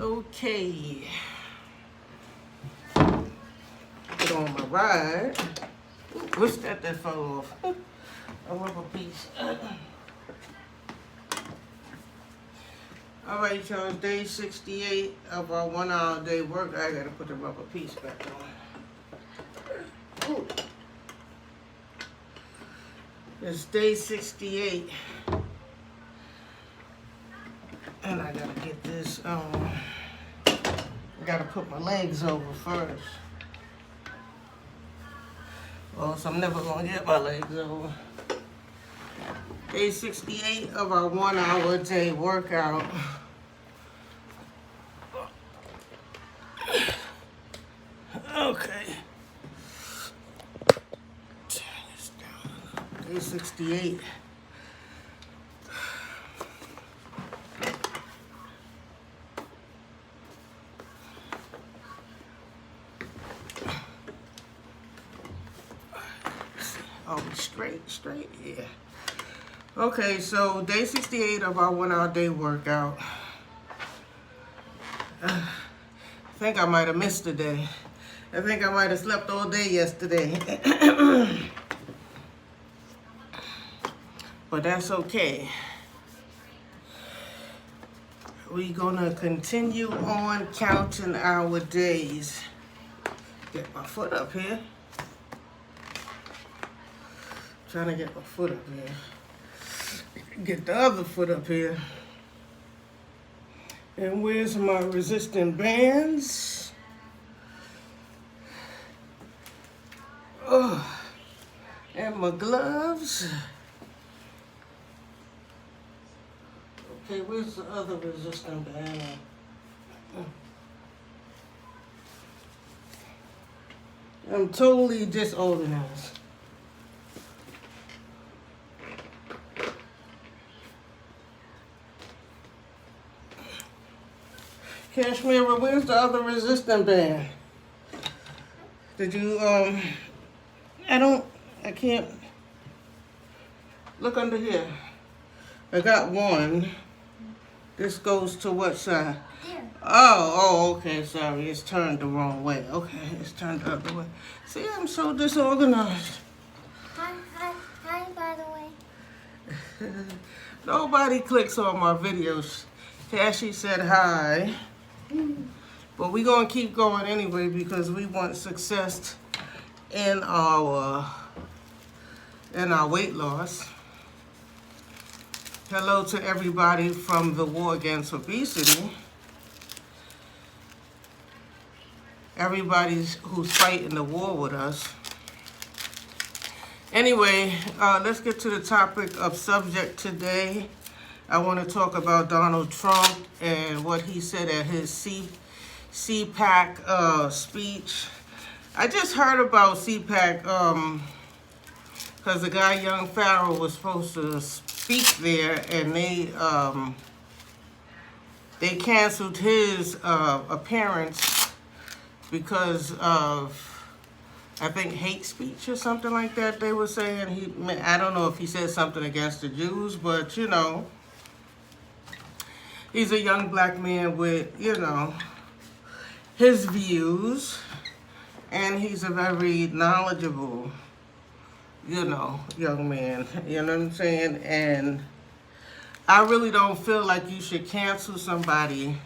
Okay. Get on my ride. What's that fell off? A rubber piece. All right, y'all. It's day 68 of our 1 hour day work. I gotta put the rubber piece back on. Ooh. It's day 68. And I gotta get this, I gotta put my legs over first. Well, so I'm never gonna get my legs over. Day 68 of our 1 hour day workout. Okay. Turn this down. Day 68. Oh, straight, yeah. Okay, so day 68 of our 1 hour day workout. I think I might have missed a day. I think I might have slept all day yesterday. But that's okay. We're gonna continue on counting our days. Get my foot up here. Trying to get my foot up here. Get the other foot up here. And where's my resistant bands? Oh, and my gloves. Okay, where's the other resistant band? I'm totally disorganized. Cashmere, where's the other resistant band? Did you, I can't, look under here. I got one. This goes to what side? There. Oh, okay, sorry, it's turned the wrong way. Okay, it's turned the other way. See, I'm so disorganized. Hi, by the way. Nobody clicks on my videos. Cassie said hi. But we're going to keep going anyway because we want success in our weight loss. Hello to everybody from the War Against Obesity. Everybody who's fighting the war with us. Anyway, let's get to the topic of subject today. I want to talk about Donald Trump and what he said at his CPAC speech. I just heard about CPAC because the guy Young Farrell was supposed to speak there, and they canceled his appearance because of, I think, hate speech or something like that. They were saying I don't know if he said something against the Jews, but you know. He's a young black man with, you know, his views, and he's a very knowledgeable, you know, young man, you know what I'm saying? And I really don't feel like you should cancel somebody.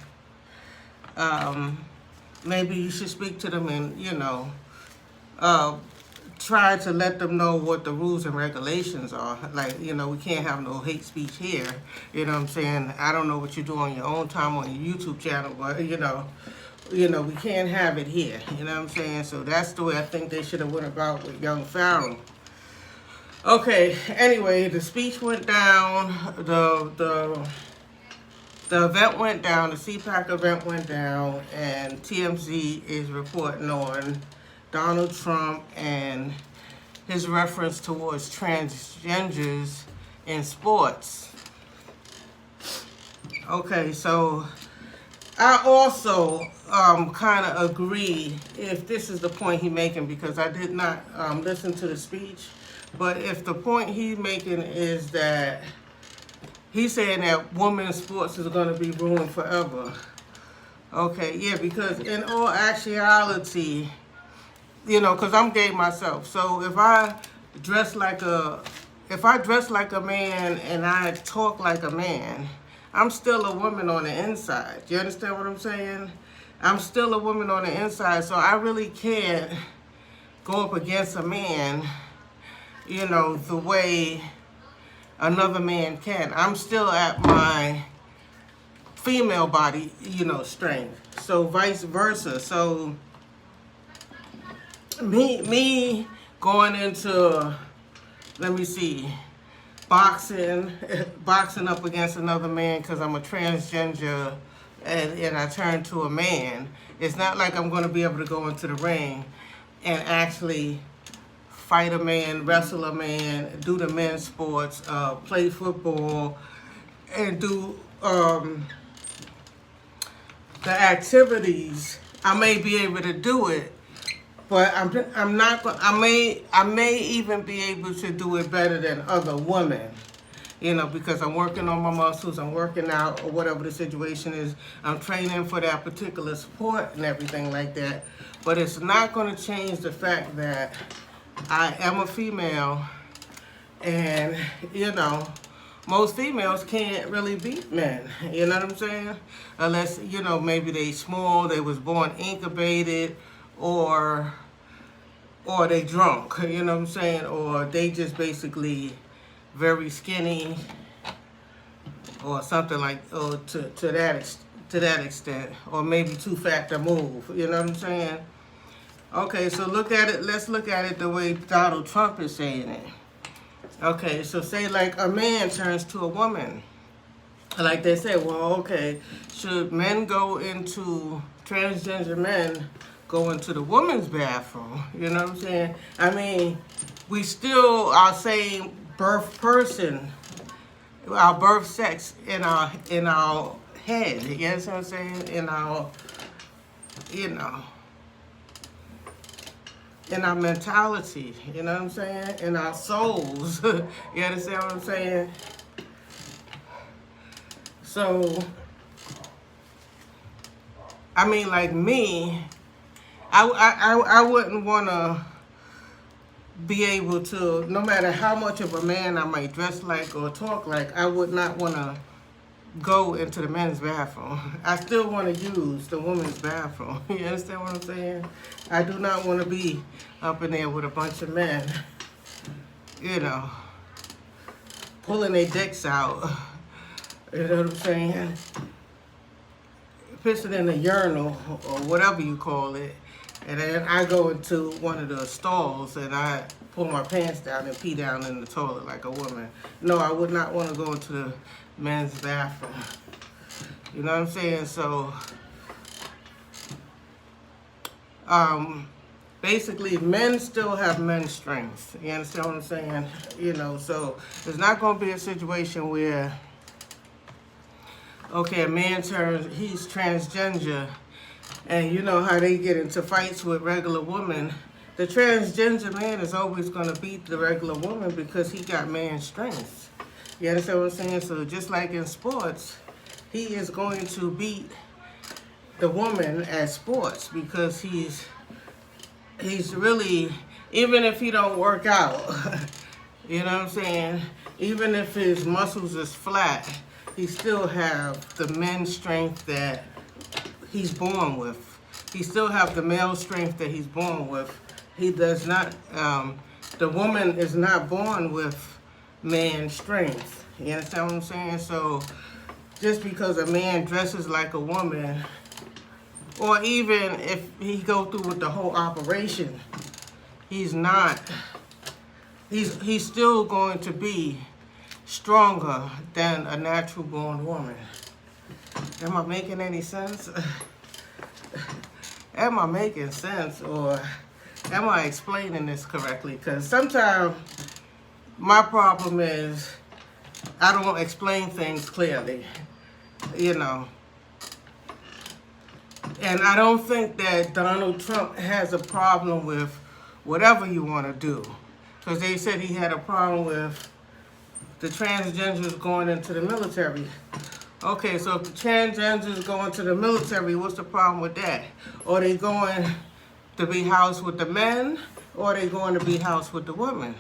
Maybe you should speak to them and, you know, try to let them know what the rules and regulations are. Like, you know, we can't have no hate speech here. You know what I'm saying? I don't know what you do on your own time on your YouTube channel, but, you know, we can't have it here. You know what I'm saying? So that's the way I think they should have went about with Young Farrell. Okay, anyway, the speech went down, the event went down, the CPAC event went down, and TMZ is reporting on Donald Trump and his reference towards transgenders in sports. Okay, so I also kind of agree, if this is the point he's making, because I did not listen to the speech, but if the point he's making is that he's saying that women's sports is going to be ruined forever, Okay, yeah, because in all actuality, you know, because I'm gay myself. So if I dress like a, if I dress like a man and I talk like a man, I'm still a woman on the inside. You understand what I'm saying? I'm still a woman on the inside, so I really can't go up against a man, you know, the way another man can. I'm still at my female body, you know, strength. So vice versa. So me going into, let me see, boxing up against another man because I'm a transgender and I turn to a man. It's not like I'm going to be able to go into the ring and actually fight a man, wrestle a man, do the men's sports, play football, and do the activities. I may be able to do it, but I'm not. I may even be able to do it better than other women. You know, because I'm working on my muscles, I'm working out, or whatever the situation is. I'm training for that particular sport and everything like that. But it's not going to change the fact that I am a female, and you know, most females can't really beat men. You know what I'm saying? Unless, you know, maybe they small, they was born incubated, or they drunk. You know what I'm saying? Or they just basically very skinny, or something like, or to that extent, or maybe too fat to move. You know what I'm saying? Okay, so look at it. Let's look at it the way Donald Trump is saying it. Okay, so say like a man turns to a woman. Like they say, well, okay, should men go into, transgender men go into the woman's bathroom? You know what I'm saying? I mean, we still are same birth person, our birth sex in our head. You know what I'm saying? In our, you know, in our mentality, you know what I'm saying? In our souls. You understand what I'm saying? So, I mean, like me, I wouldn't want to be able to, no matter how much of a man I might dress like or talk like, I would not want to go into the men's bathroom. I still want to use the women's bathroom. You understand what I'm saying? I do not want to be up in there with a bunch of men, you know, pulling their dicks out. You know what I'm saying? Pissing in a urinal or whatever you call it. And then I go into one of the stalls and I pull my pants down and pee down in the toilet like a woman. No, I would not want to go into the men's bathroom. You know what I'm saying? So, basically, men still have men's strengths. You understand what I'm saying? You know, so there's not going to be a situation where, okay, a man turns, he's transgender, and you know how they get into fights with regular women. The transgender man is always going to beat the regular woman because he got man strength. You understand what I'm saying? So just like in sports, he is going to beat the woman at sports because he's really, even if he don't work out, you know what I'm saying? Even if his muscles is flat, he still have the men's strength that he's born with. He still have the male strength that he's born with. He does not, the woman is not born with man strength. You understand what I'm saying? So just because a man dresses like a woman, or even if he go through with the whole operation, he's still going to be stronger than a natural born woman. Am I making any sense? Am I making sense, or am I explaining this correctly? Because sometimes my problem is I don't explain things clearly, you know. And I don't think that Donald Trump has a problem with whatever you want to do. Because they said he had a problem with the transgenders going into the military. Okay, so if the transgenders going to the military, what's the problem with that? Or they going to be housed with the men, or they going to be housed with the women?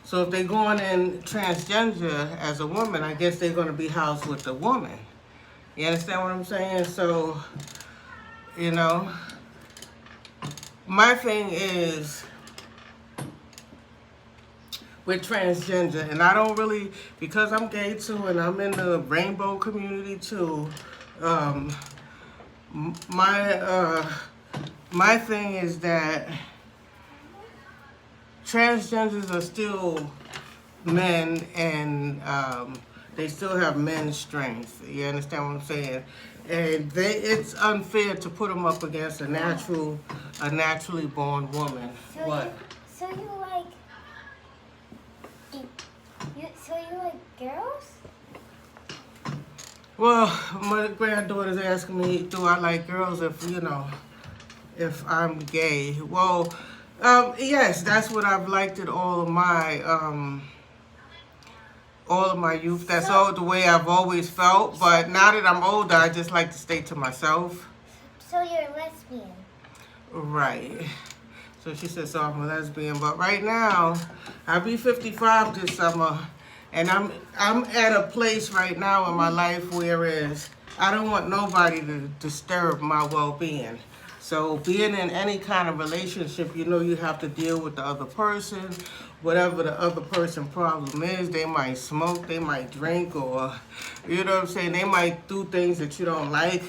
So if they're going in transgender as a woman, I guess they're going to be housed with the woman. You understand what I'm saying? So, you know, my thing is with transgender, and I don't really, because I'm gay too, and I'm in the rainbow community too. My thing is that transgenders are still men, and they still have men's strength. You understand what I'm saying? And it's unfair to put them up against a naturally born woman. So What? So you like girls? Well, my granddaughter's asking me, do I like girls if I'm gay? Well, yes, that's what I've liked in all of my youth. That's all the way I've always felt. But now that I'm older, I just like to stay to myself. So you're a lesbian? Right. So she said, so I'm a lesbian. But right now, I'll be 55 this summer. And I'm at a place right now in my life whereas I don't want nobody to disturb my well-being. So being in any kind of relationship, you have to deal with the other person. Whatever the other person's problem is, they might smoke, they might drink, or, you know what I'm saying, they might do things that you don't like.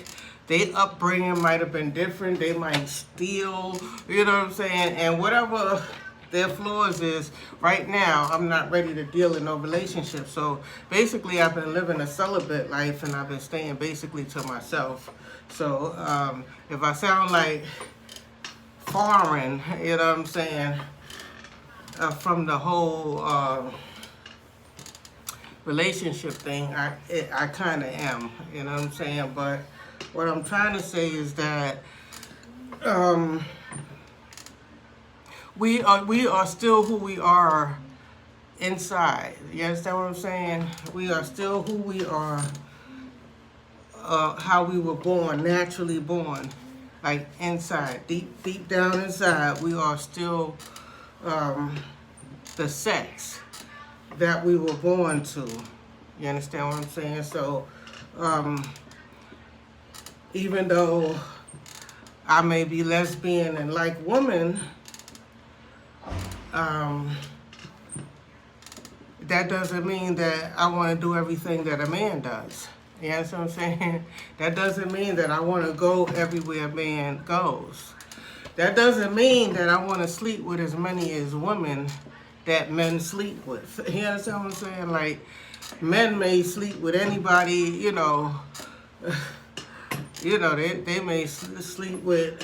Their upbringing might have been different. They might steal, you know what I'm saying, and whatever their flaws is, right now, I'm not ready to deal in no relationship. So basically, I've been living a celibate life, and I've been staying basically to myself. So if I sound like foreign, you know what I'm saying, from the whole relationship thing, I kind of am, you know what I'm saying? But what I'm trying to say is that we are still who we are inside. You understand what I'm saying? We are still who we are, how we were born, naturally born, like inside, deep down inside. We are still the sex that we were born to. You understand what I'm saying? So even though I may be lesbian and like women, that doesn't mean that I want to do everything that a man does. You understand what I'm saying? That doesn't mean that I want to go everywhere a man goes. That doesn't mean that I want to sleep with as many as women that men sleep with. You understand what I'm saying? Like, men may sleep with anybody, they may sleep with,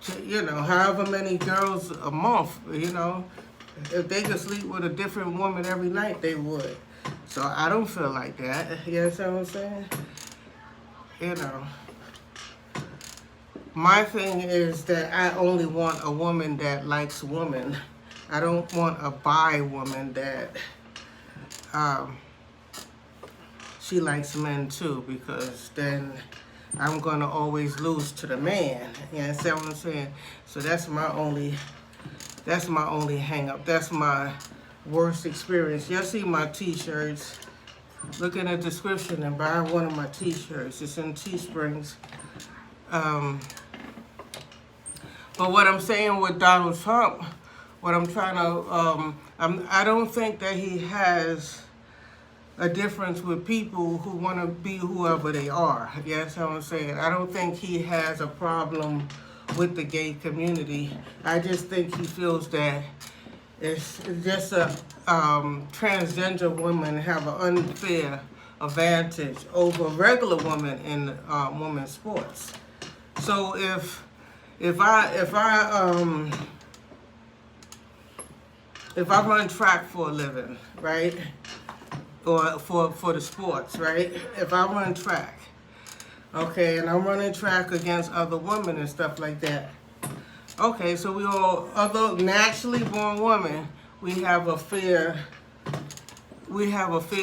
however many girls a month, If they could sleep with a different woman every night, they would. So I don't feel like that. You understand what I'm saying? My thing is that I only want a woman that likes women. I don't want a bi woman that she likes men too, because then I'm gonna always lose to the man. You understand what I'm saying? So that's my only hang up. That's my worst experience. Y'all see my t-shirts. Look in the description and buy one of my t-shirts. It's in Teesprings. But what I'm saying with Donald Trump, what I'm trying to, I don't think that he has a difference with people who want to be whoever they are. You understand what I'm saying? I don't think he has a problem with the gay community. I just think he feels that it's just a transgender women have an unfair advantage over regular women in women's sports. So if I run track for a living, right, or for the sports, right? If I run track, okay, and I'm running track against other women and stuff like that. Okay, so we all, other naturally born women, we have a fair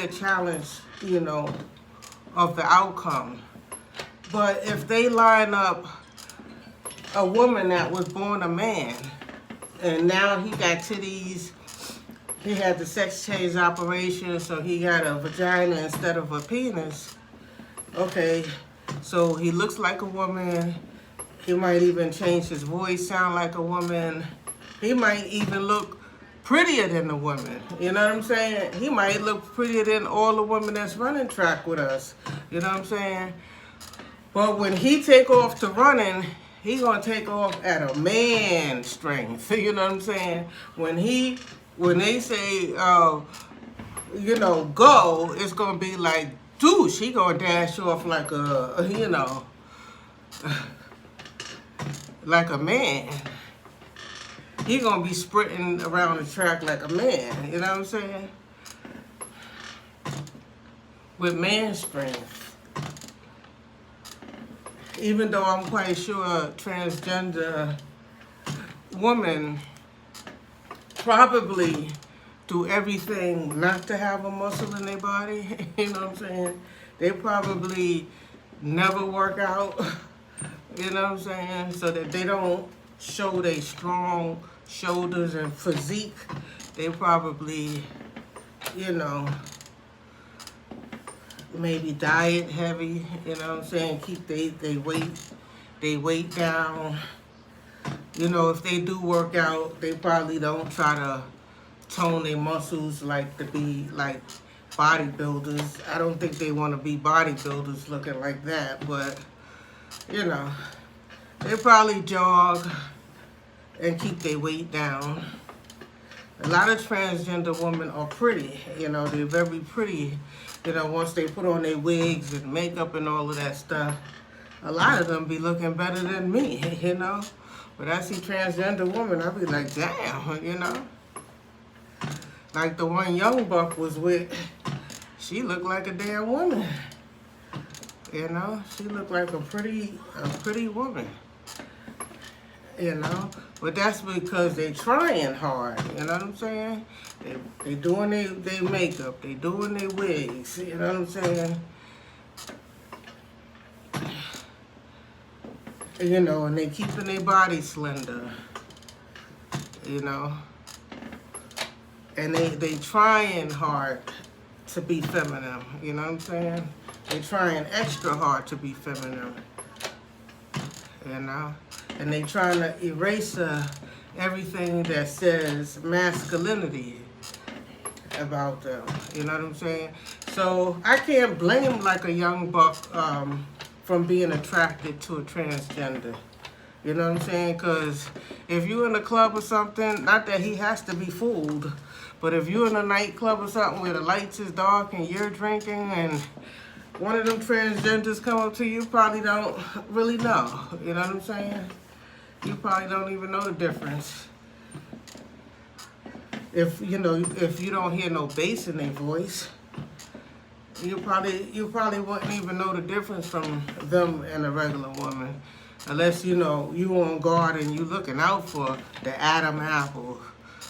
challenge, of the outcome. But if they line up a woman that was born a man, and now he got titties, he had the sex change operation, so he got a vagina instead of a penis. Okay, so he looks like a woman. He might even change his voice, sound like a woman. He might even look prettier than the woman. You know what I'm saying? He might look prettier than all the women that's running track with us. You know what I'm saying? But when he take off to running, he gonna take off at a man strength. You know what I'm saying? When they say, you know, go, it's gonna be like, douche. He gonna dash off like a, you know, like a man. He gonna be sprinting around the track like a man. You know what I'm saying? With man strength. Even though I'm quite sure transgender women probably do everything not to have a muscle in their body. You know what I'm saying? They probably never work out. You know what I'm saying? So that they don't show their strong shoulders and physique. They probably, you know, maybe diet heavy, you know what I'm saying? Keep they weight down. You know, if they do work out, they probably don't try to tone their muscles like to be like bodybuilders. I don't think they want to be bodybuilders looking like that, but you know, they probably jog and keep their weight down. A lot of transgender women are pretty, you know, they're very pretty. You know, once they put on their wigs and makeup and all of that stuff, a lot of them be looking better than me, you know. But I see transgender women, I be like, damn, you know. Like the one young buck was with, she looked like a damn woman. You know, she looked like a pretty woman. You know, but that's because they trying hard. You know what I'm saying? They doing their makeup, they doing their wigs. You know what I'm saying? You know, and they keeping their body slender. You know, and they trying hard to be feminine. You know what I'm saying? They trying extra hard to be feminine. You know. And they trying to erase everything that says masculinity about them. You know what I'm saying? So I can't blame like a young buck from being attracted to a transgender. You know what I'm saying? Because if you in a club or something, not that he has to be fooled, but if you in a nightclub or something where the lights is dark and you're drinking and one of them transgenders come up to you, probably don't really know. You know what I'm saying? You probably don't even know the difference. If you don't hear no bass in their voice, you probably wouldn't even know the difference from them and a regular woman, unless you know you on guard and you looking out for the Adam apple,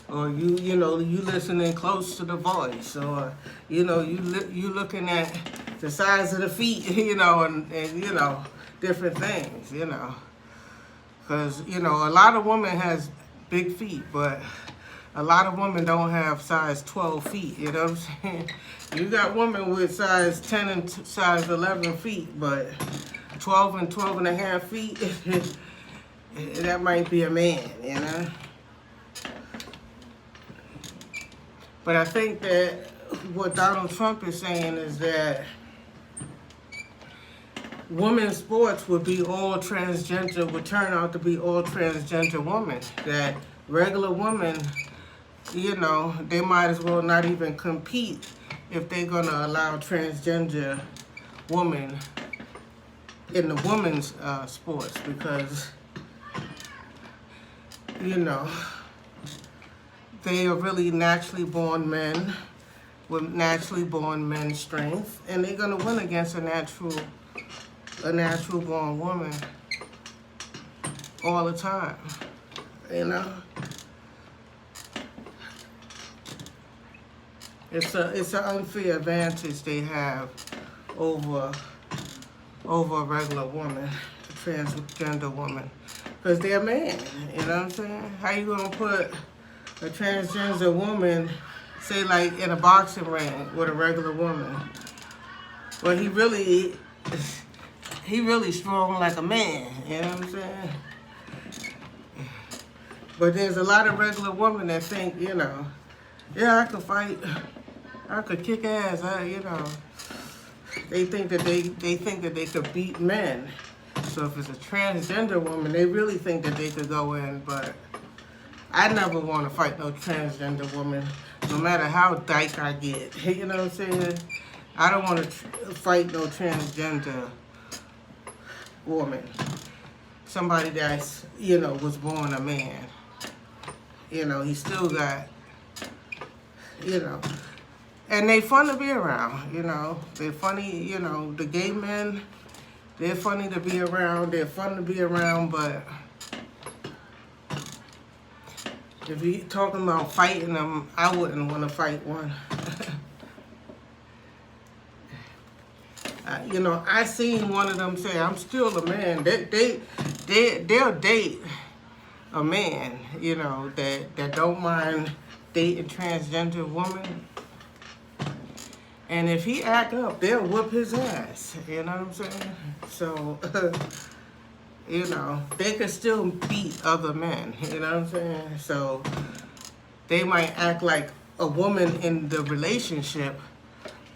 or you listening close to the voice, or you looking at the size of the feet, you know, and you know different things, you know. Because, you know, a lot of women has big feet, but a lot of women don't have size 12 feet, you know what I'm saying? You got women with size 10 and size 11 feet, but 12 and 12 and a half feet, that might be a man, you know? But I think that what Donald Trump is saying is that women's sports would be all transgender, would turn out to be all transgender women. That regular women, you know, they might as well not even compete if they're gonna allow transgender women in the women's sports, because, you know, they are really naturally born men with naturally born men's strength, and they're gonna win against a natural born woman all the time, you know. It's an unfair advantage they have over a regular woman, a transgender woman, because they're a man. You know what I'm saying? How you gonna put a transgender woman, say like in a boxing ring with a regular woman? Well, he really strong like a man. You know what I'm saying? But there's a lot of regular women that think, you know, yeah, I could fight, I could kick ass, you know. They think that they could beat men. So if it's a transgender woman, they really think that they could go in. But I never want to fight no transgender woman, no matter how dyke I get. You know what I'm saying? I don't want to fight no transgender woman. Somebody that's, you know, was born a man. You know, he still got, you know. And they fun to be around, you know. They're funny, you know, the gay men, they're funny to be around. They're fun to be around, but if you're talking about fighting them, I wouldn't want to fight one. You know, I seen one of them say, I'm still a man. They'll date a man, you know, that don't mind dating transgender women. And if he act up, they'll whoop his ass. You know what I'm saying? So, you know, they could still beat other men. You know what I'm saying? So, they might act like a woman in the relationship,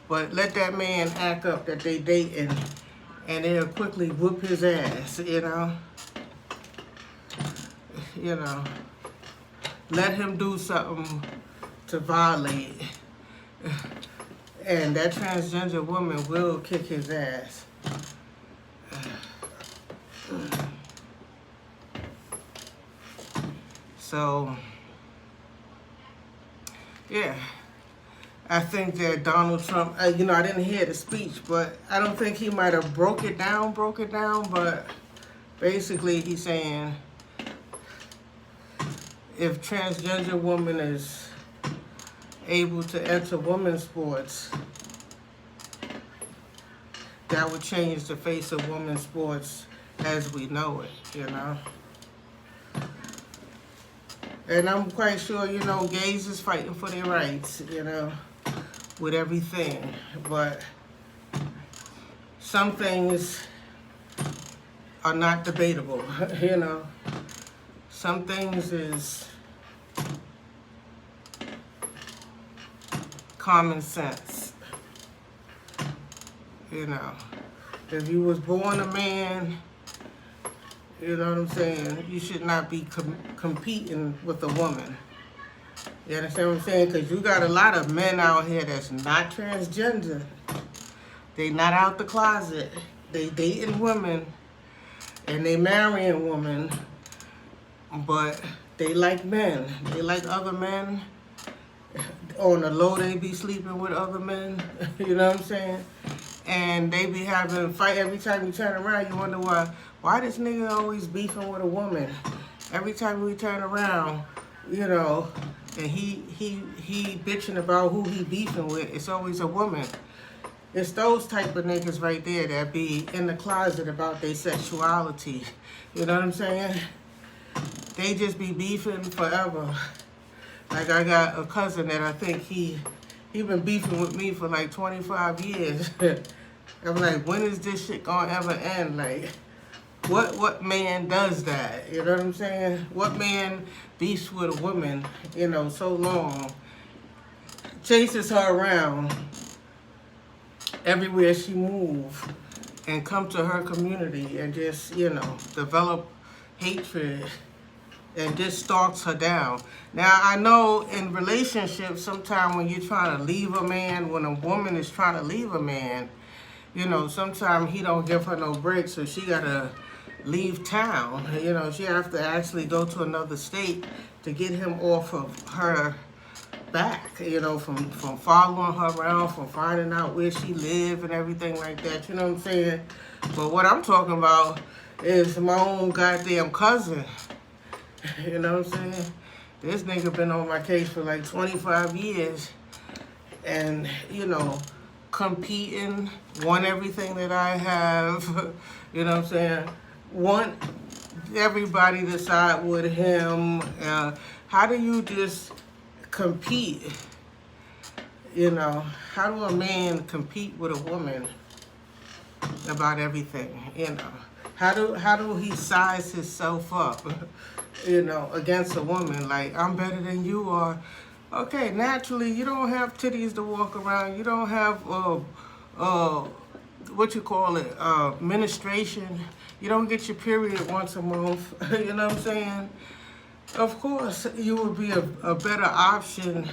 but let that man act up that they dating, and they'll quickly whoop his ass, you know? You know, let him do something to violate, and that transgender woman will kick his ass. So, yeah, I think that Donald Trump, you know, I didn't hear the speech, but I don't think he might have broke it down, but basically he's saying if transgender woman is able to enter women's sports, that would change the face of women's sports as we know it, you know. And I'm quite sure, you know, gays is fighting for their rights, you know, with everything. But some things are not debatable, you know. Some things is common sense, you know. If you was born a man, you know what I'm saying, you should not be competing with a woman. You understand what I'm saying? Because you got a lot of men out here that's not transgender. They not out the closet. They dating women and they marrying women, but they like men. They like other men. On the low, they be sleeping with other men. You know what I'm saying? And they be having a fight. Every time you turn around, you wonder why this nigga always beefing with a woman. Every time we turn around, you know, and he bitching about who he beefing with, it's always a woman. It's those type of niggas right there that be in the closet about their sexuality. You know what I'm saying? They just be beefing forever. Like I got a cousin that I think he been beefing with me for like 25 years. I'm like, when is this shit gonna ever end? Like, what man does that? You know what I'm saying? What man beefs with a woman, you know, so long, chases her around everywhere she move, and come to her community and just, you know, develop hatred and just stalks her down. Now, I know in relationships, sometimes when you're trying to leave a man, when a woman is trying to leave a man, you know, sometimes he don't give her no break, so she gotta leave town. You know, she have to actually go to another state to get him off of her back, you know, from following her around, from finding out where she live and everything like that, you know what I'm saying? But what I'm talking about is my own goddamn cousin. You know what I'm saying? This nigga been on my case for like 25 years. And, you know, competing, want everything that I have, you know what I'm saying? Want everybody to side with him. How do you just compete? You know, how do a man compete with a woman about everything? You know, how do he size himself up? You know, against a woman, like, I'm better than you are. Okay, naturally, you don't have titties to walk around. You don't have, what you call it, menstruation. You don't get your period once a month. You know what I'm saying? Of course, you would be a better option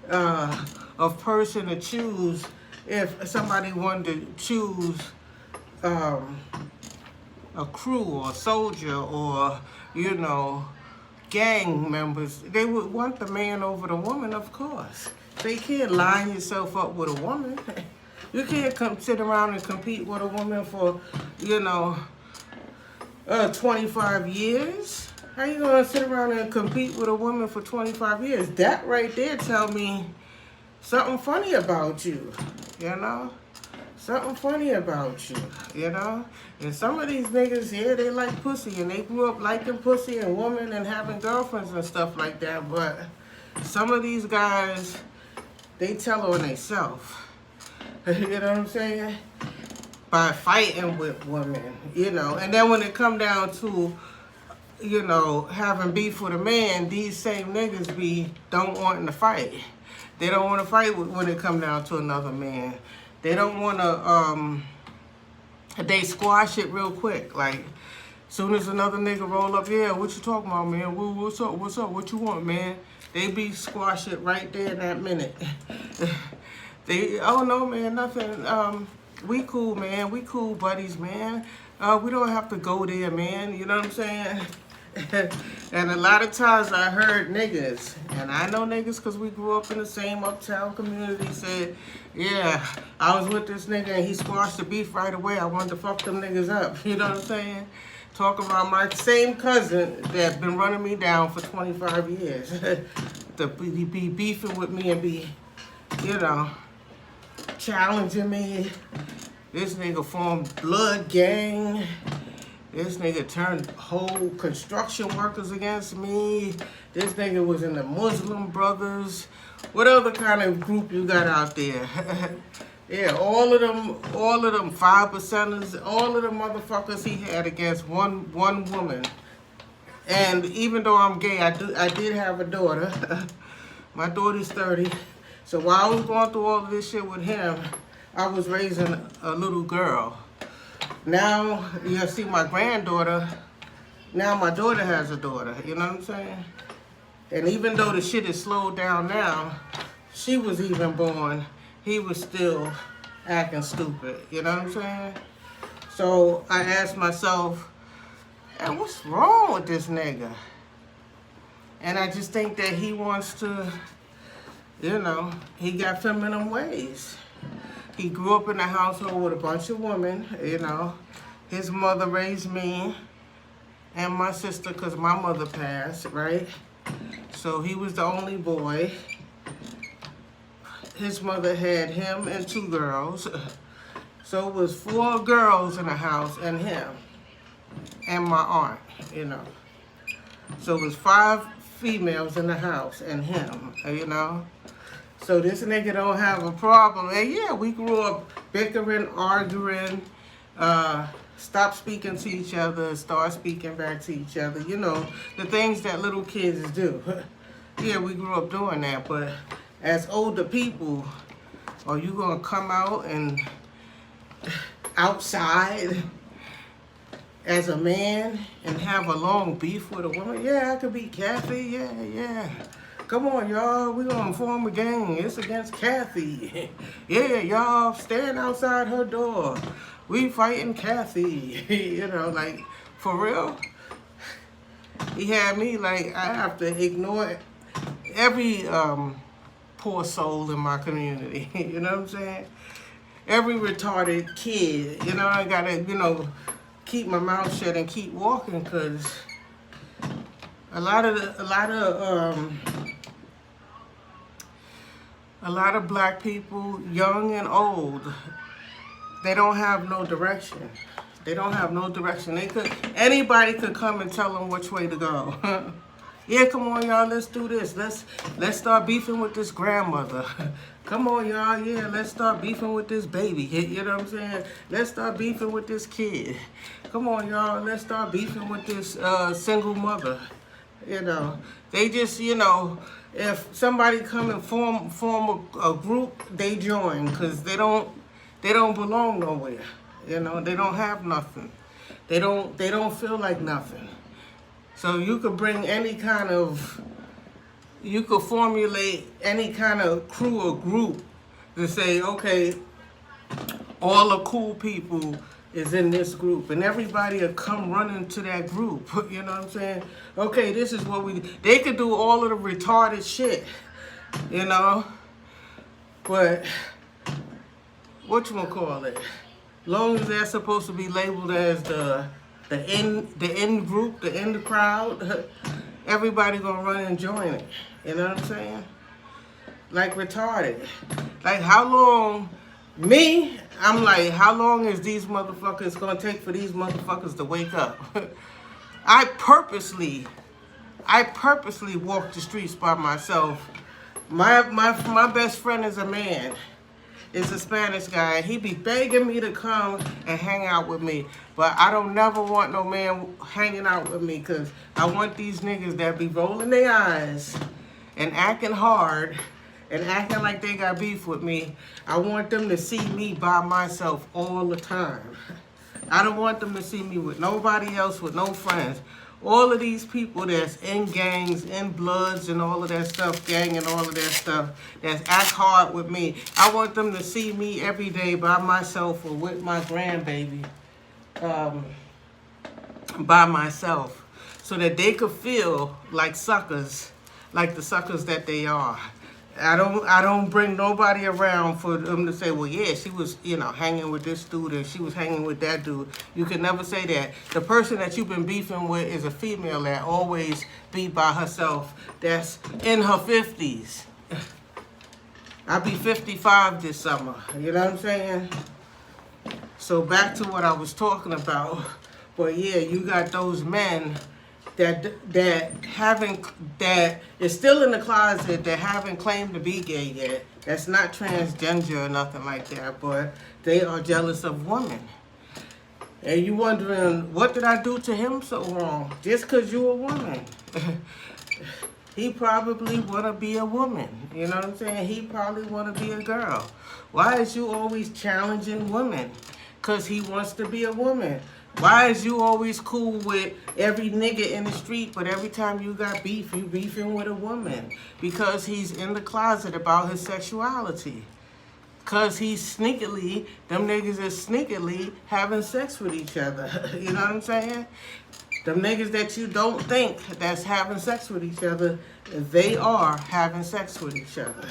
of person to choose if somebody wanted to choose a crew or a soldier or, you know, gang members. They would want the man over the woman, of course. They can't line yourself up with a woman. You can't sit around and compete with a woman for, you know, 25 years. How you gonna sit around and compete with a woman for 25 years? That right there tell me something funny about you, you know? Something funny about you, you know? And some of these niggas here, they like pussy, and they grew up liking pussy and women and having girlfriends and stuff like that, but some of these guys, they tell on themselves. You know what I'm saying? By fighting with women, you know? And then when it come down to, you know, having beef with a man, these same niggas don't wanting to fight. They don't want to fight when it come down to another man. They don't want to, they squash it real quick. Like, soon as another nigga roll up, yeah, what you talking about, man? What's up, what you want, man? They be squash it right there in that minute. Oh no, man, nothing, we cool, man, we cool buddies, man. We don't have to go there, man, you know what I'm saying? And a lot of times I heard niggas, and I know niggas because we grew up in the same uptown community, said, yeah, I was with this nigga and he squashed the beef right away. I wanted to fuck them niggas up. You know what I'm saying? Talking about my same cousin that been running me down for 25 years. To be beefing with me and be, you know, challenging me. This nigga formed blood gang. This nigga turned whole construction workers against me. This nigga was in the Muslim Brothers. What other kind of group you got out there? Yeah, all of them 5%ers, all of the motherfuckers he had against one woman. And even though I'm gay, I did have a daughter. My daughter's 30. So while I was going through all of this shit with him, I was raising a little girl. Now, you see my granddaughter, now my daughter has a daughter, you know what I'm saying? And even though the shit is slowed down now, she was even born, he was still acting stupid, you know what I'm saying? So I asked myself, hey, what's wrong with this nigga? And I just think that he wants to, you know, he got feminine ways. He grew up in a household with a bunch of women, you know. His mother raised me and my sister because my mother passed, right? So he was the only boy. His mother had him and 2 girls. So it was 4 girls in the house and him and my aunt, you know. So it was 5 females in the house and him, you know. So this nigga don't have a problem. And yeah, we grew up bickering, arguing, stop speaking to each other, start speaking back to each other. You know, the things that little kids do. Yeah, we grew up doing that. But as older people, are you going to come out and outside as a man and have a long beef with a woman? Yeah, I could beat Kathy. Yeah. Come on, y'all. We're going to form a gang. It's against Kathy. Yeah, y'all. Stand outside her door. We fighting Kathy. You know, like, for real? He had me, like, I have to ignore every poor soul in my community. You know what I'm saying? Every retarded kid. You know, I got to, you know, keep my mouth shut and keep walking because A lot of black people, young and old, they don't have no direction. They don't have no direction. Anybody could come and tell them which way to go. Yeah, come on, y'all, let's do this. Let's start beefing with this grandmother. Come on, y'all, yeah, let's start beefing with this baby. You know what I'm saying? Let's start beefing with this kid. Come on, y'all, let's start beefing with this single mother. You know, they just, you know, if somebody come and form a group, they join because they don't belong nowhere. You know, they don't have nothing. They don't feel like nothing. So you could bring any kind of, you could formulate any kind of crew or group to say, okay, all the cool people is in this group, and everybody will come running to that group. You know what I'm saying? Okay, this is what they could do all of the retarded shit, you know, but whatchamacallit, long as they're supposed to be labeled as the in group, the in crowd, everybody gonna run and join it. You know what I'm saying? Like retarded. Like how long, I'm like, how long is these motherfuckers gonna take for these motherfuckers to wake up? I purposely walk the streets by myself. My best friend is a man. Is a Spanish guy. He be begging me to come and hang out with me. But I don't never want no man hanging out with me because I want these niggas that be rolling their eyes and acting hard and acting like they got beef with me. I want them to see me by myself all the time. I don't want them to see me with nobody else, with no friends. All of these people that's in gangs, in Bloods and all of that stuff, gang and all of that stuff, that's act hard with me. I want them to see me every day by myself or with my grandbaby by myself so that they could feel like suckers, like the suckers that they are. I don't bring nobody around for them to say, well, yeah, she was, you know, hanging with this dude and she was hanging with that dude. You can never say that. The person that you've been beefing with is a female that always be by herself, that's in her 50s. I'll be 55 this summer. You know what I'm saying? So back to what I was talking about. But yeah, you got those men that is still in the closet, that haven't claimed to be gay yet. That's not transgender or nothing like that, but they are jealous of women. And you wondering, what did I do to him so wrong? Just because you're a woman. He probably want to be a woman. You know what I'm saying? He probably want to be a girl. Why is you always challenging women? Because he wants to be a woman. Why is you always cool with every nigga in the street, but every time you got beef, you beefing with a woman? Because he's in the closet about his sexuality. Because he's them niggas is sneakily having sex with each other. You know what I'm saying? Them niggas that you don't think that's having sex with each other, they are having sex with each other.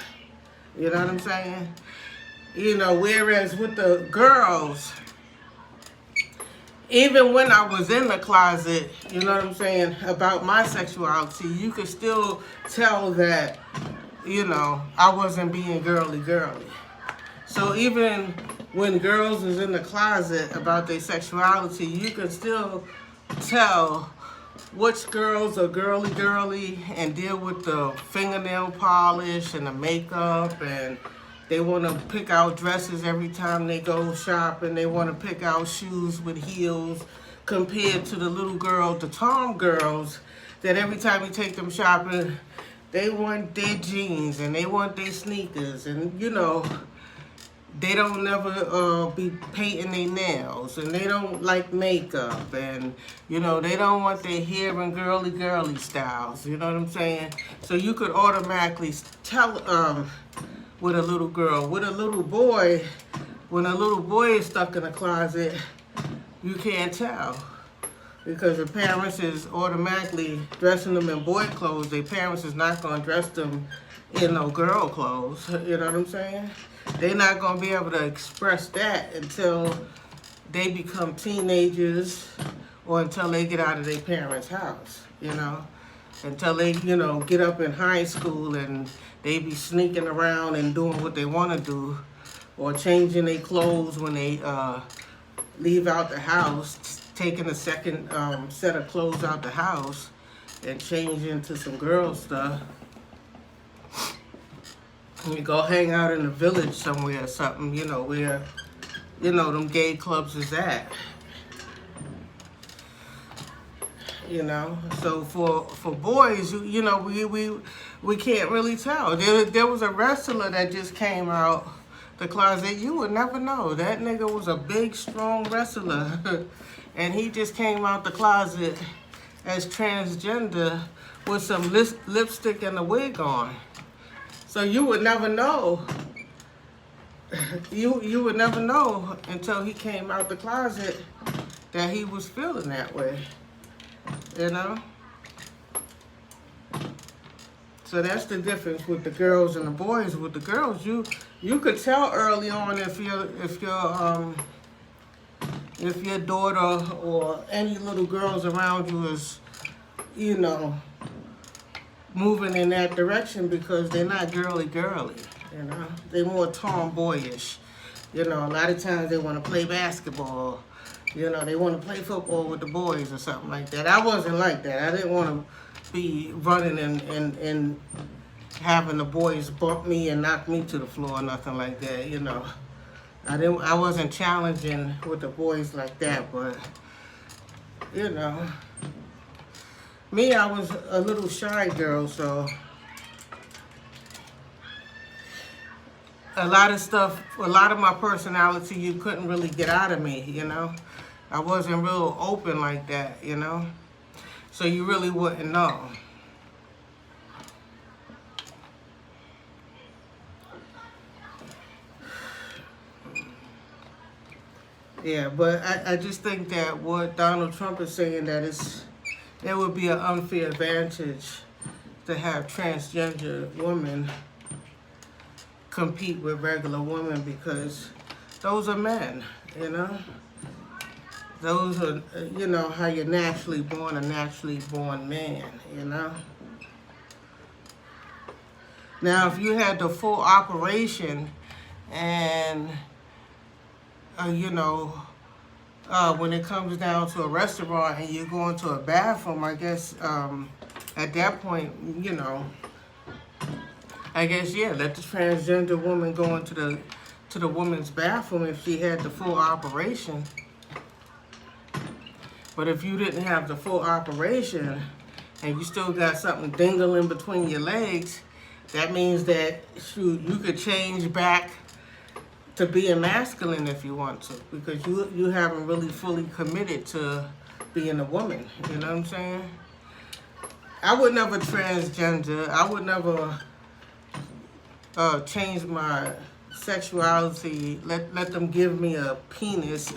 You know what I'm saying? You know, whereas with the girls, even when I was in the closet, you know what I'm saying, about my sexuality, you could still tell that, you know, I wasn't being girly. So even when girls is in the closet about their sexuality, you could still tell which girls are girly and deal with the fingernail polish and the makeup, and they want to pick out dresses every time they go shopping. They want to pick out shoes with heels, compared to the little girl, the Tom girls, that every time you take them shopping, they want their jeans and they want their sneakers, and you know, they don't never be painting their nails, and they don't like makeup, and you know, they don't want their hair in girly styles. You know what I'm saying? So you could automatically tell with a little girl. With a little boy, when a little boy is stuck in a closet, you can't tell. Because the parents is automatically dressing them in boy clothes. Their parents is not going to dress them in no girl clothes. You know what I'm saying? They're not going to be able to express that until they become teenagers or until they get out of their parents' house, you know? until they, get up in high school and they be sneaking around and doing what they want to do, or changing their clothes when they leave out the house, taking a second set of clothes out the house and change into some girl stuff. And you go hang out in the village somewhere or something, where, them gay clubs is at. So for boys, we can't really tell. There was a wrestler that just came out the closet. You would never know. That nigga was a big, strong wrestler. And he just came out the closet as transgender with some lipstick and a wig on. So you would never know. You would never know until he came out the closet that he was feeling that way. So that's the difference with the girls and the boys. With the girls, you could tell early on if your daughter or any little girls around you is, moving in that direction, because they're not girly. They're more tomboyish. A lot of times they want to play basketball. They want to play football with the boys or something like that. I wasn't like that. I didn't want to be running and having the boys bump me and knock me to the floor or nothing like that. I wasn't challenging with the boys like that, but me, I was a little shy girl, so a lot of my personality you couldn't really get out of me, I wasn't real open like that, so you really wouldn't know. Yeah, but I just think that what Donald Trump is saying, that it would be an unfair advantage to have transgender women compete with regular women, because those are men, Those are, how you're naturally born, a naturally born man, Now, if you had the full operation and, when it comes down to a restaurant and you go into a bathroom, I guess at that point, I guess, yeah, let the transgender woman go into the woman's bathroom if she had the full operation. But if you didn't have the full operation and you still got something dingling between your legs, that means that you could change back to being masculine if you want to, because you haven't really fully committed to being a woman. You know what I'm saying? I would never transgender. I would never change my sexuality. Let them give me a penis.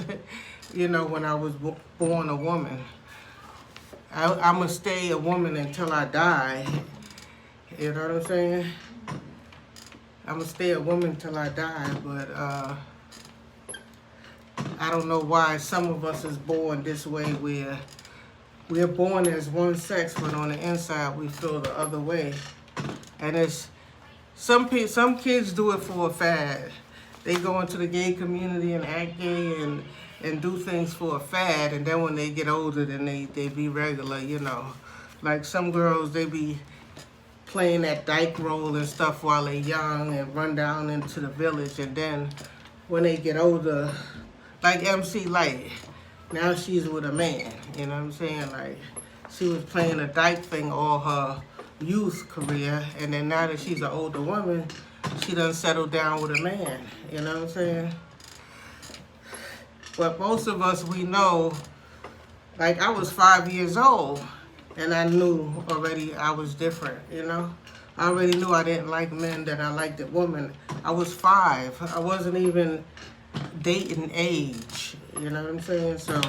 When I was born a woman. I'm going to stay a woman until I die. You know what I'm saying? I'm going to stay a woman until I die, but I don't know why some of us is born this way, where we're born as one sex, but on the inside we feel the other way. And it's some kids do it for a fad. They go into the gay community and act gay and do things for a fad, and then when they get older, then they be regular, Like some girls, they be playing that dyke role and stuff while they're young and run down into the village, and then when they get older, like MC Light, now she's with a man, you know what I'm saying? Like, she was playing a dyke thing all her youth career, and then now that she's an older woman, she done settled down with a man, you know what I'm saying? But most of us, we know, like I was 5 years old, and I knew already I was different, I already knew I didn't like men, that I liked a woman. I was 5. I wasn't even dating age, you know what I'm saying? So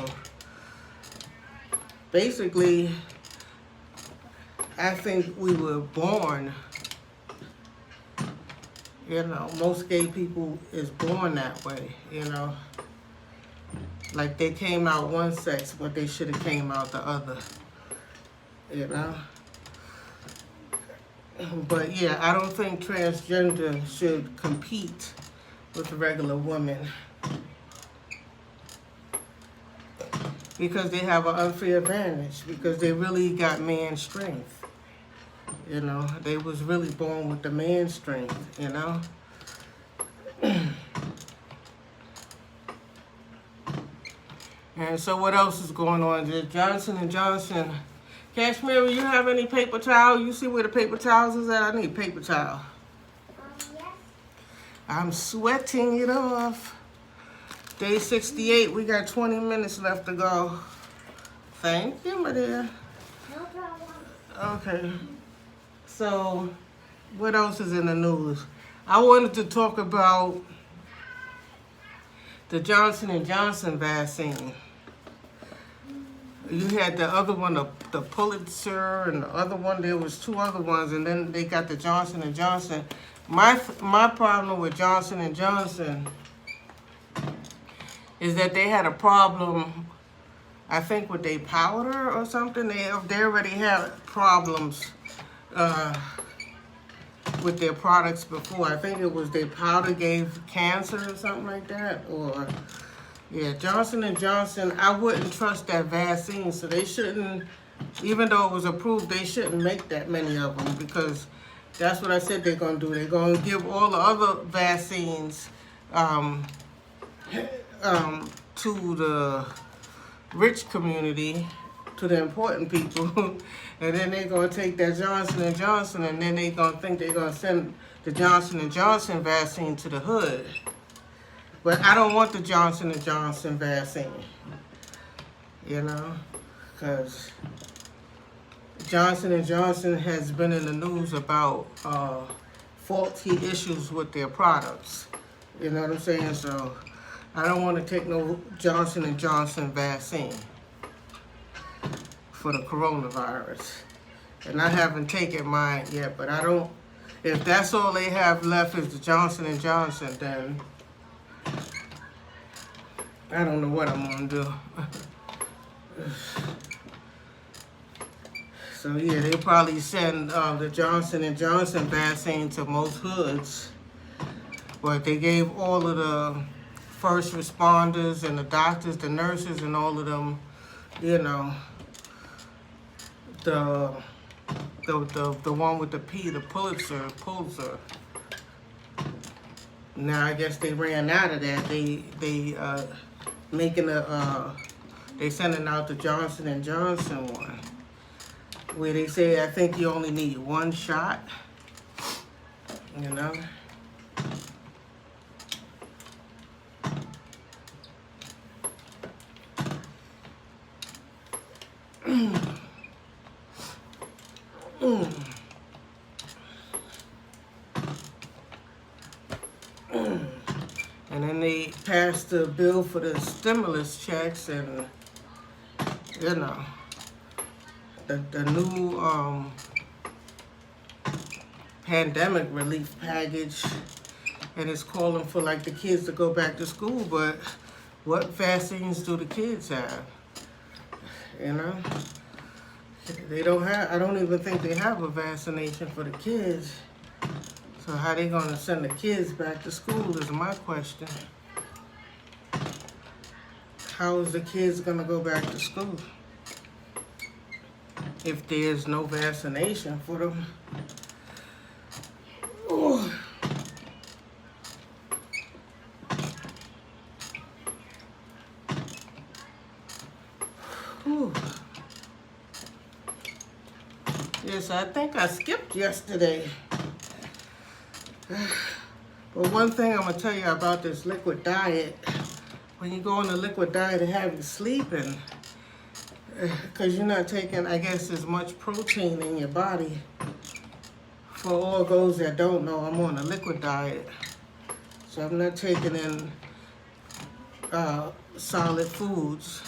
basically, I think we were born, most gay people is born that way, Like they came out one sex, but they should have came out the other, But yeah, I don't think transgender should compete with regular women because they have an unfair advantage because they really got man strength. You know, they was really born with the man strength, you know. And so what else is going on? The Johnson & Johnson. Kashmir, you have any paper towel? You see where the paper towels is at? I need paper towel. Yes. I'm sweating it off. Day 68, we got 20 minutes left to go. Thank you, my dear. No problem. Okay. So, what else is in the news? I wanted to talk about the Johnson & Johnson vaccine. You had the other one, the Pulitzer, and the other one, there was two other ones, and then they got the Johnson & Johnson. My problem with Johnson & Johnson is that they had a problem, I think, with their powder or something. They already had problems with their products before. I think it was their powder gave cancer or something like that. Or yeah, Johnson & Johnson, I wouldn't trust that vaccine, so they shouldn't, even though it was approved, they shouldn't make that many of them because that's what I said they're going to do. They're going to give all the other vaccines to the rich community, to the important people, and then they're going to take that Johnson & Johnson, and then they're going to think they're going to send the Johnson & Johnson vaccine to the hood. But I don't want the Johnson & Johnson vaccine, you know, because Johnson & Johnson has been in the news about faulty issues with their products. You know what I'm saying? So I don't want to take no Johnson & Johnson vaccine for the coronavirus. And I haven't taken mine yet, but I don't, if that's all they have left is the Johnson & Johnson, then I don't know what I'm gonna do. So yeah, they probably send the Johnson & Johnson vaccine to most hoods, but they gave all of the first responders and the doctors, the nurses, and all of them, you know, the one with the P, the Pulitzer. Now I guess they ran out of that. They sending out the Johnson & Johnson one, where they say I think you only need one shot. You know. And then they passed the bill for the stimulus checks and, you know, the new pandemic relief package, and it's calling for like the kids to go back to school, but what vaccines do the kids have? You know? They don't have, I don't even think they have a vaccination for the kids. So how they gonna send the kids back to school is my question. How is the kids gonna go back to school if there's no vaccination for them? Ooh. Ooh. Yes, I think I skipped yesterday. But one thing I'm going to tell you about this liquid diet, when you go on a liquid diet and have you sleeping, because you're not taking, I guess, as much protein in your body. For all those that don't know, I'm on a liquid diet. So I'm not taking in solid foods.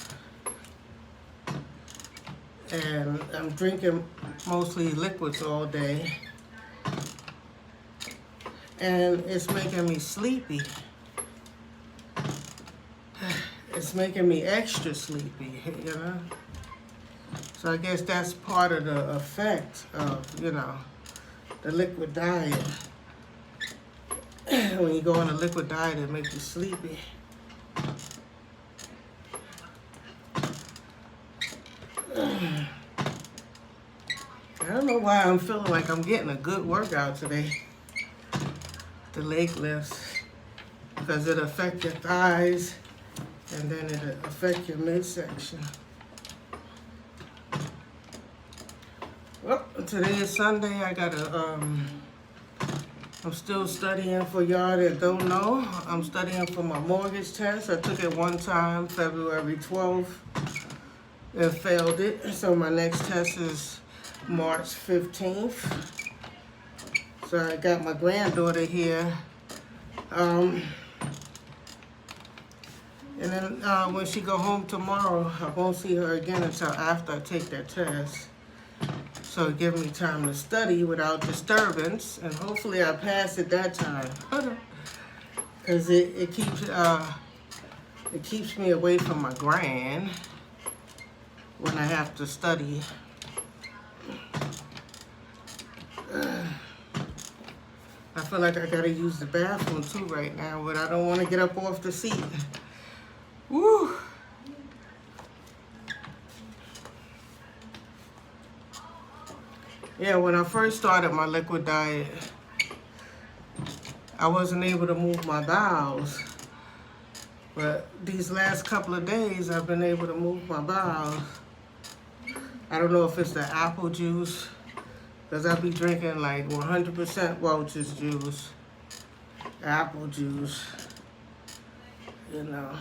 And I'm drinking mostly liquids all day. And it's making me sleepy. It's making me extra sleepy, you know? So I guess that's part of the effect of, you know, the liquid diet. When you go on a liquid diet, it makes you sleepy. I don't know why I'm feeling like I'm getting a good workout today. The leg lifts, because it'll affect your thighs and then it'll affect your midsection. Well, today is Sunday. I'm still studying. For y'all that don't know, I'm studying for my mortgage test. I took it one time, February 12th, and failed it. So my next test is March 15th. So I got my granddaughter here. And then when she go home tomorrow, I won't see her again until after I take that test. So it gives me time to study without disturbance, and hopefully I pass it that time. Because it keeps me away from my gran when I have to study. I feel like I gotta use the bathroom too right now, but I don't want to get up off the seat. Woo! Yeah, when I first started my liquid diet, I wasn't able to move my bowels. But these last couple of days, I've been able to move my bowels. I don't know if it's the apple juice, because I be drinking like 100% Welch's juice, apple juice, you know.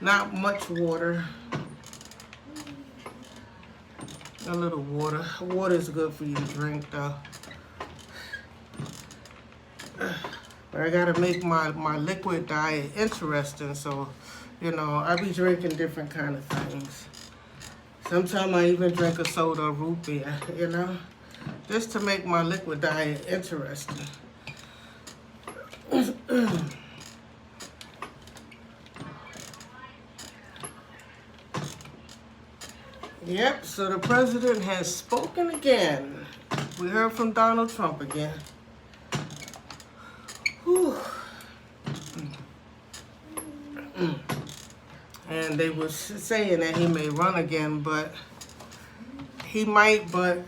Not much water. A little water. Water is good for you to drink, though. But I gotta make my liquid diet interesting, so, you know, I be drinking different kind of things. Sometimes I even drink a soda or root beer, you know, just to make my liquid diet interesting. Yep, so the president has spoken again. We heard from Donald Trump again. Whew. And they were saying that he may run again, but he might, but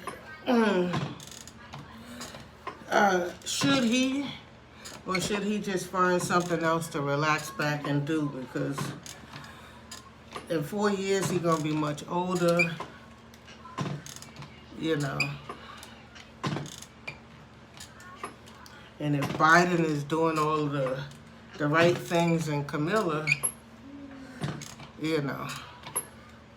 should he? Or should he just find something else to relax back and do? Because in 4 years, he's going to be much older, you know. And if Biden is doing all the right things in Camilla, you know,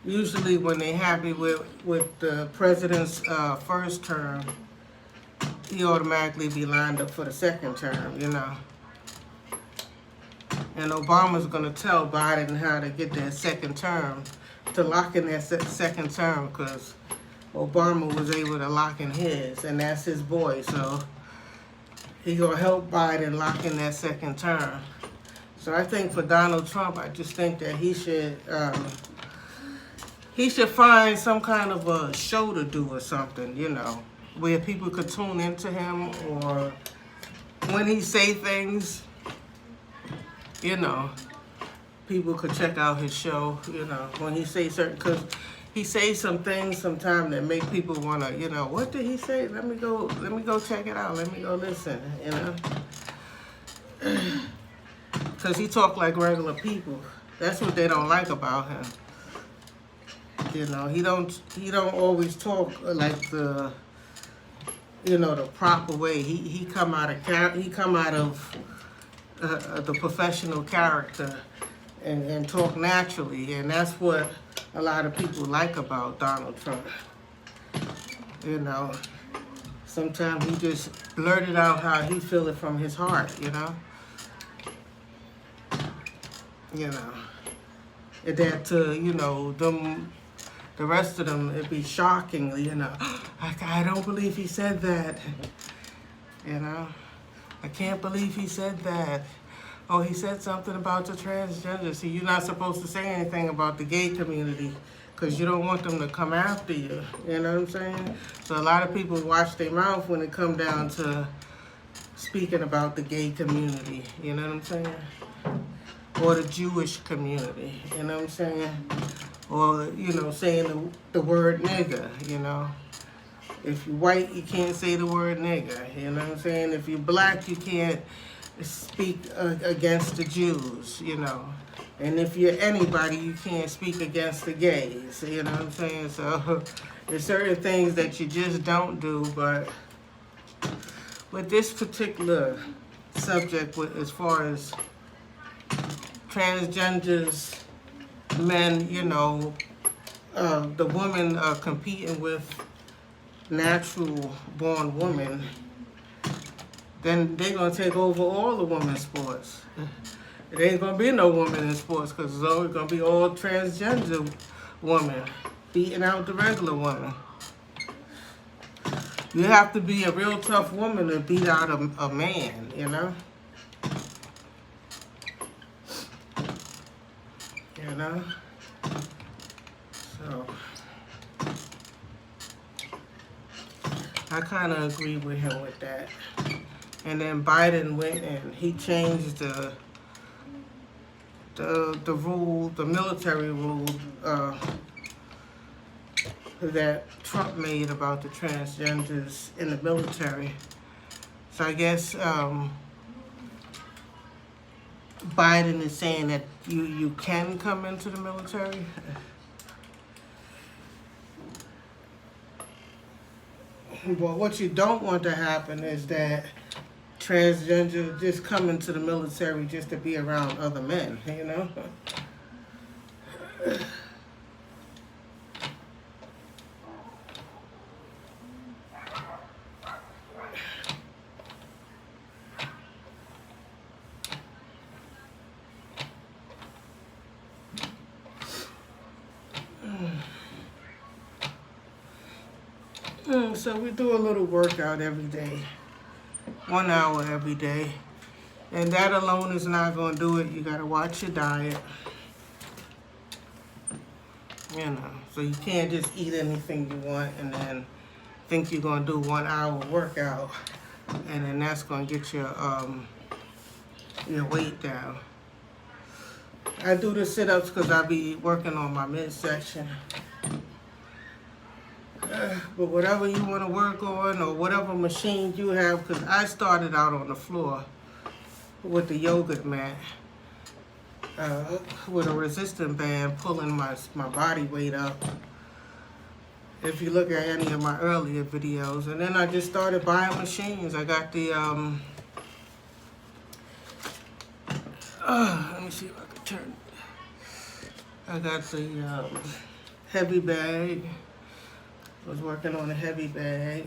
usually when they're happy with the president's first term, he automatically be lined up for the second term, you know. And Obama's going to tell Biden how to get that second term, to lock in that second term, because Obama was able to lock in his, and that's his boy. So he's going to help Biden lock in that second term. So I think for Donald Trump, I just think that he should find some kind of a show to do or something, you know, where people could tune into him, or when he say things, you know, people could check out his show, you know, when he say certain, because he says some things sometimes that make people want to, you know, what did he say? Let me go check it out. Let me go listen, you know. Because he talk like regular people. That's what they don't like about him. You know, he don't always talk like the, you know, the proper way. He come out of the professional character and talk naturally, and that's what a lot of people like about Donald Trump. You know, sometimes he just blurted out how he feel it from his heart, you know. You know, and that you know, the rest of them, it'd be shockingly, you know, I don't believe he said that, you know. I can't believe he said that. Oh, he said something about the transgender. See, you're not supposed to say anything about the gay community, because you don't want them to come after you. You know what I'm saying? So a lot of people watch their mouth when it come down to speaking about the gay community. You know what I'm saying? Or the Jewish community. You know what I'm saying? Or, you know, saying the word nigger, you know. If you're white, you can't say the word nigger. You know what I'm saying? If you're black, you can't speak against the Jews, you know. And if you're anybody, you can't speak against the gays. You know what I'm saying? So there's certain things that you just don't do. But with this particular subject, as far as transgenders, men, you know, the women are competing with natural born women, then they're going to take over all the women's sports. There ain't going to be no women in sports because it's always going to be all transgender women beating out the regular women. You have to be a real tough woman to beat out a man, you know? You know? So I kind of agree with him with that. And then Biden went and he changed the rule, the military rule that Trump made about the transgenders in the military. So I guess Biden is saying that you can come into the military. But what you don't want to happen is that transgender just come into the military just to be around other men, you know? So we do a little workout every day, 1 hour every day. And that alone is not going to do it. You got to watch your diet. You know, so you can't just eat anything you want and then think you're going to do 1 hour workout. And then that's going to get your weight down. I do the sit-ups because I be working on my midsection. But whatever you want to work on or whatever machine you have, because I started out on the floor with the yoga mat, with a resistant band pulling my body weight up. If you look at any of my earlier videos. And then I just started buying machines. I got the, let me see if I can turn. I got the heavy bag. Was working on a heavy bag.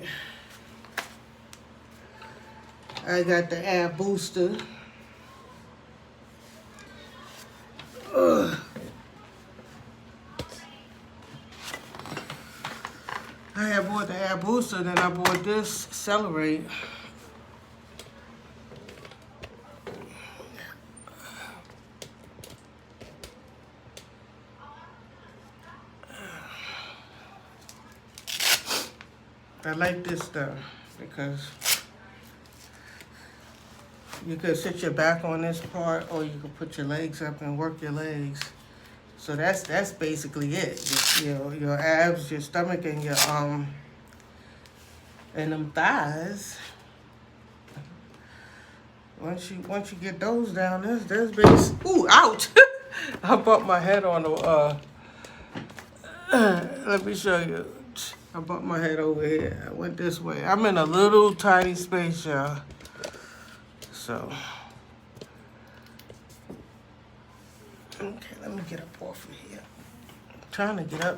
I got the Ab Booster. I had bought the Ab Booster, then I bought this Celerate. I like this stuff because you could sit your back on this part or you could put your legs up and work your legs. So that's basically it. Just, your abs, your stomach, and your and them thighs. Once you get those down, there's base. Ooh, ouch! I bumped my head on the. Let me show you. I bumped my head over here. I went this way. I'm in a little tiny space, y'all. So, okay, let me get up off of here. I'm trying to get up.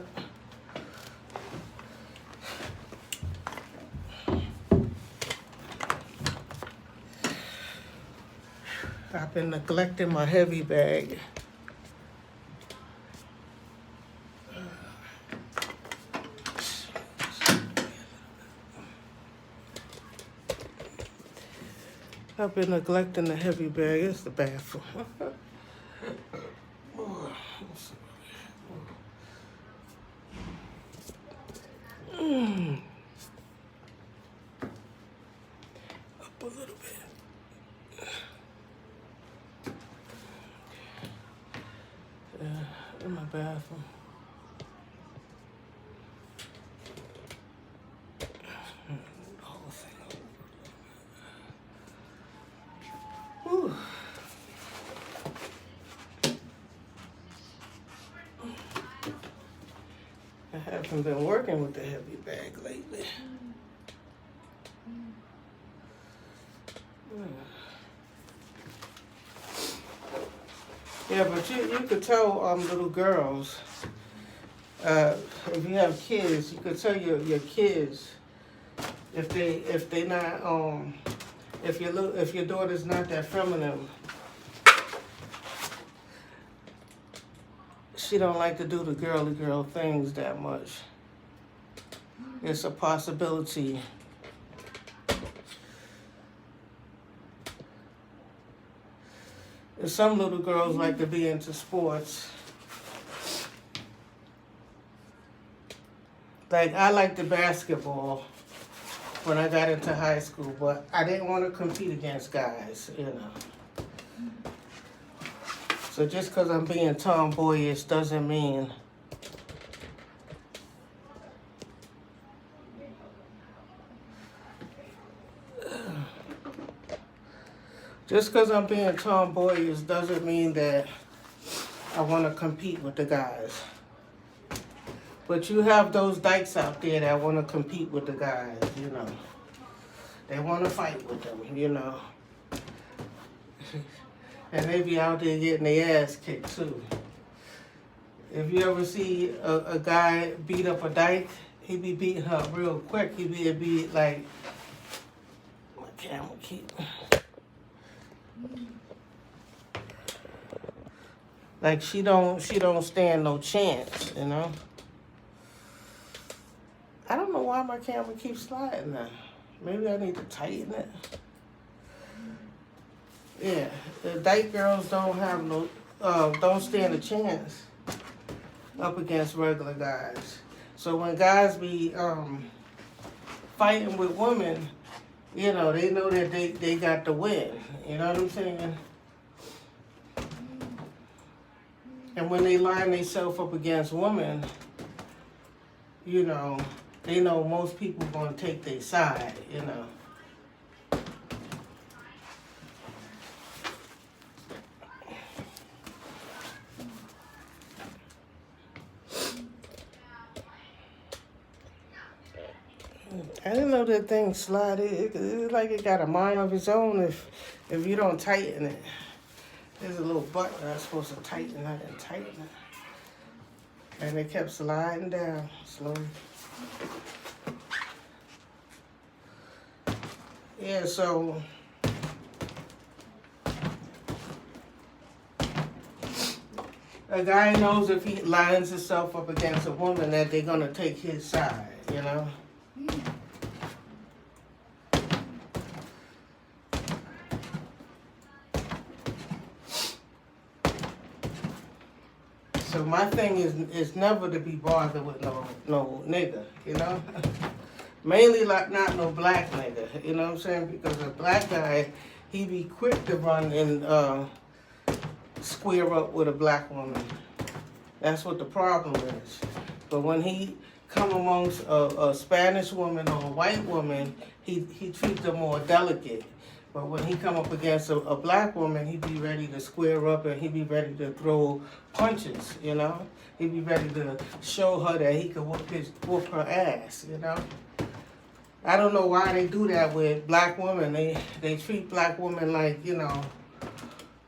I've been neglecting my heavy bag. I've been neglecting the heavy bag. It's the bathroom. bathroom. Whole thing. Whew. I haven't been working with the heavy bag lately. Yeah, but you could tell little girls, if you have kids, you could tell your kids if they not if your daughter's not that feminine, she don't like to do the girly girl things that much. It's a possibility. Some little girls like to be into sports. Like, I liked the basketball when I got into high school, but I didn't want to compete against guys, you know. So just because I'm being tomboyish doesn't mean doesn't mean that I want to compete with the guys. But you have those dykes out there that want to compete with the guys, you know. They want to fight with them, you know. And they be out there getting their ass kicked too. If you ever see a guy beat up a dyke, he be beating her up real quick. He be like, my camera keep. Like she don't stand no chance, you know. I don't know why my camera keeps sliding now. Maybe I need to tighten it. Yeah, the dyke girls don't have no, don't stand a chance up against regular guys. So when guys be fighting with women, you know, they know that they got to win. You know what I'm saying? And when they line themselves up against women, you know, they know most people gonna take their side, you know. I didn't know that thing slide. It's like it got a mind of its own if you don't tighten it. There's a little button that's supposed to tighten. I didn't tighten it. And it kept sliding down slowly. Yeah, so a guy knows if he lines himself up against a woman that they're gonna take his side, you know? So my thing is never to be bothered with no nigga, you know? Mainly like not no black nigga, you know what I'm saying? Because a black guy, he be quick to run and square up with a black woman. That's what the problem is. But when he come amongst a Spanish woman or a white woman, he treats them more delicate. But when he come up against a black woman, he be ready to square up and he be ready to throw punches, you know? He be ready to show her that he can whoop her ass, you know? I don't know why they do that with black women. They treat black women like, you know,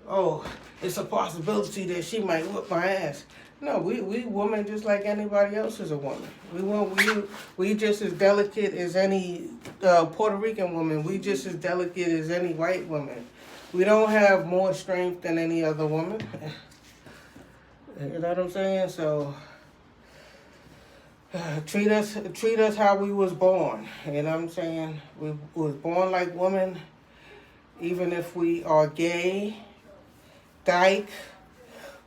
oh, it's a possibility that she might whoop my ass. No, we women just like anybody else is a woman. We just as delicate as any Puerto Rican woman. We just as delicate as any white woman. We don't have more strength than any other woman. You know what I'm saying? So treat us how we was born. You know what I'm saying? We was born like women, even if we are gay, dyke.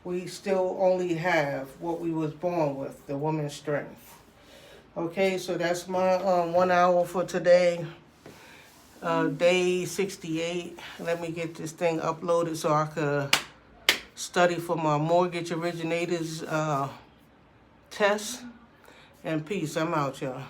We still only have what we was born with, the woman's strength. Okay, so that's my 1 hour for today. Day 68. Let me get this thing uploaded so I could study for my mortgage originators test. And peace. I'm out, y'all.